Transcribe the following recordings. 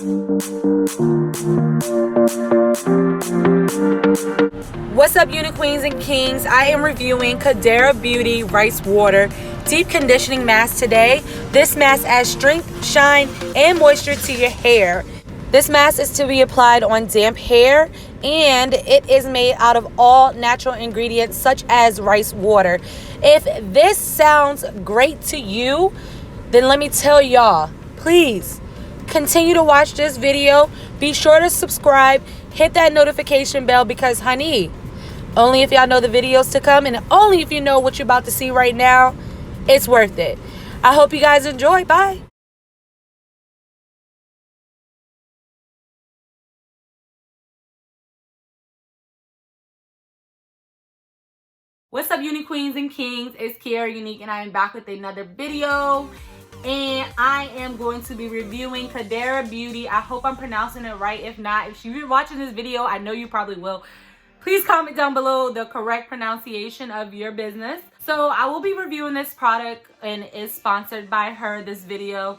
What's up, uni queens and kings? I am reviewing Kadara Beauty Rice Water Deep Conditioning Mask today. This mask adds strength, shine, and moisture to your hair. This mask is to be applied on damp hair, and it is made out of all natural ingredients such as rice water. If this sounds great to you, then let me tell y'all, please continue to watch this video. Be sure to subscribe, hit that notification bell, because honey, only if y'all know the videos to come and only if you know what you're about to see right now, it's worth it. I hope you guys enjoy. Bye. What's up, uni queens and kings? It's Kiara Unique, and I am back with another video. And I am going to be reviewing Kadara Beauty. I hope I'm pronouncing it right. If not, if you're watching this video, I know you probably will. Please comment down below the correct pronunciation of your business. So I will be reviewing this product, and it's sponsored by her, this video.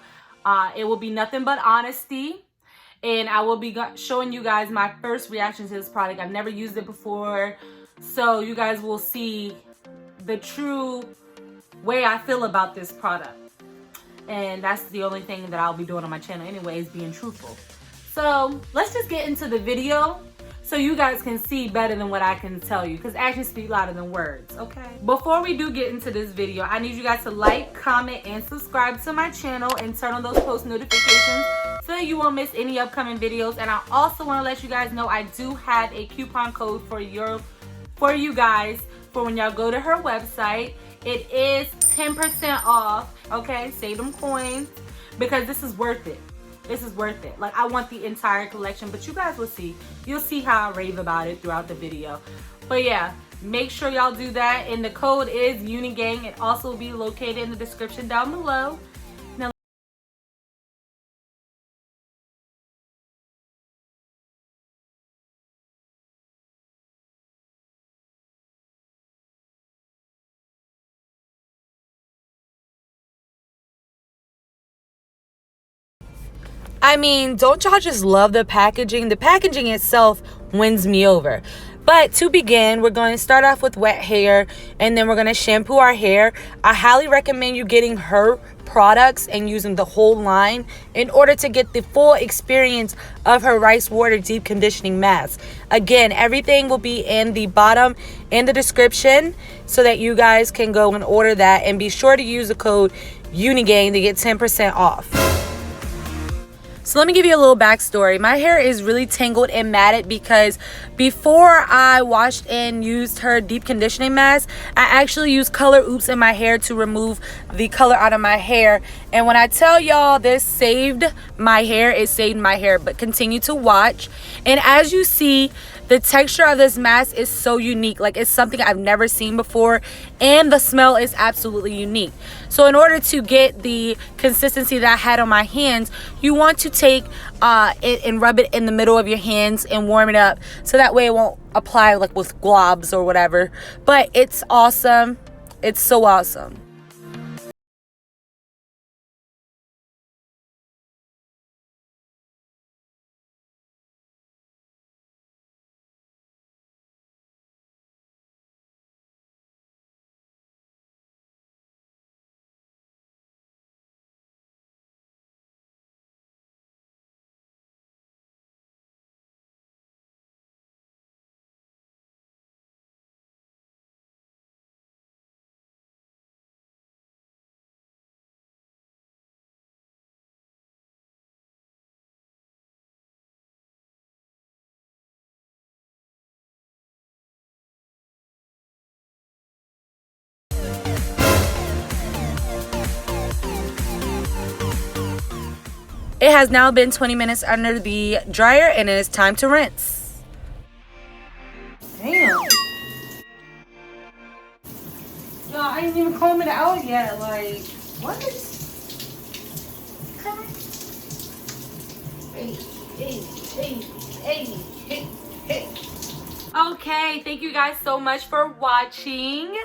It will be nothing but honesty. And I will be showing you guys my first reaction to this product. I've never used it before. So you guys will see the true way I feel about this product. And that's the only thing that I'll be doing on my channel anyway, is being truthful. So let's just get into the video so you guys can see better than what I can tell you, because actions speak louder than words, okay? Before we do get into this video, I need you guys to like, comment, and subscribe to my channel and turn on those post notifications so that you won't miss any upcoming videos. And I also want to let you guys know I do have a coupon code for you guys for when y'all go to her website. It is 10% off, okay? Save them coins, because this is worth it. This is worth it. Like, I want the entire collection, but you guys will see. You'll see how I rave about it throughout the video. But yeah, make sure y'all do that. And the code is UNIGANG. It also will be located in the description down below. Now, I mean, don't y'all just love the packaging? The packaging itself wins me over. But to begin, we're going to start off with wet hair, and then we're going to shampoo our hair. I highly recommend you getting her products and using the whole line in order to get the full experience of her rice water deep conditioning mask. Again, everything will be in the bottom in the description so that you guys can go and order that, and be sure to use the code UNIGANG to get 10% off. So let me give you a little backstory. My hair is really tangled and matted because before I washed and used her deep conditioning mask, I actually used Color Oops in my hair to remove the color out of my hair. And when I tell y'all this saved my hair, it saved my hair. But continue to watch. And as you see, the texture of this mask is so unique. Like, it's something I've never seen before, and the smell is absolutely unique. So in order to get the consistency that I had on my hands, you want to take it and rub it in the middle of your hands and warm it up, so that way it won't apply like with globs or whatever. But it's awesome. It's so awesome. It has now been 20 minutes under the dryer, and it is time to rinse. Damn. Yo, I ain't even combed it out yet. Like, what? Hey. Okay, thank you guys so much for watching.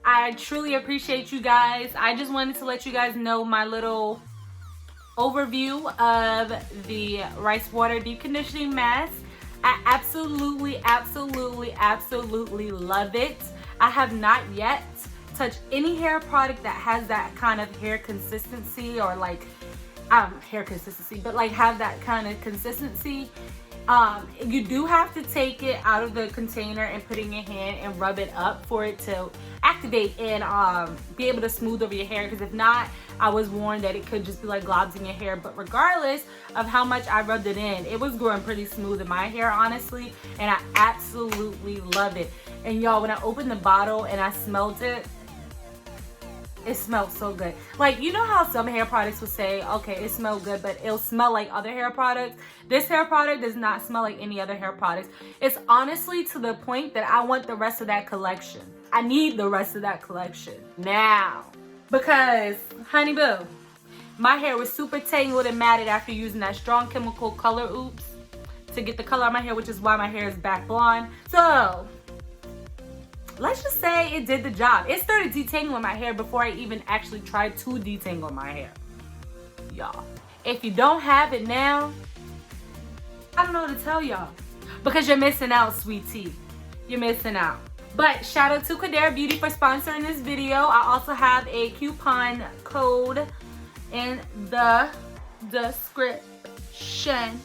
I truly appreciate you guys. I just wanted to let you guys know my little overview of the rice water deep conditioning mask. I absolutely love it. I have not yet touched any hair product that has that kind of hair consistency, or like hair consistency, but like have that kind of consistency. You do have to take it out of the container and put it in your hand and rub it up for it to activate and be able to smooth over your hair, because if not, I was warned that it could just be like globs in your hair. But regardless of how much I rubbed it in, it was growing pretty smooth in my hair, honestly, and I absolutely love it. And y'all, when I opened the bottle and I smelled it, it smelled so good. Like, you know how some hair products will say, okay, it smells good, but it'll smell like other hair products? This hair product does not smell like any other hair products. It's honestly to the point that I want the rest of that collection. I need the rest of that collection now. Because, honey boo, my hair was super tangled and matted after using that strong chemical color oops to get the color of my hair, which is why my hair is back blonde. So, let's just say it did the job. It started detangling my hair before I even actually tried to detangle my hair. Y'all, if you don't have it now, I don't know what to tell y'all. Because you're missing out, sweet tea. You're missing out. But shout out to Kadara Beauty for sponsoring this video. I also have a coupon code in the description.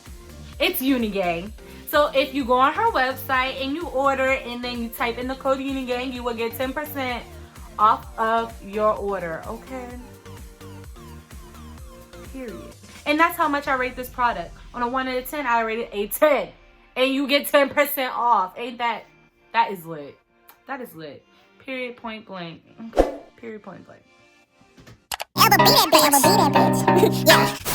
It's Unigang. So if you go on her website and you order and then you type in the code Unigang, you will get 10% off of your order, okay? Period. And that's how much I rate this product. On a 1 out of 10, I rate it a 10. And you get 10% off. Ain't that is lit. That is lit. Period, point blank. Okay? Period, point blank. I'ma beat that bitch. Yeah.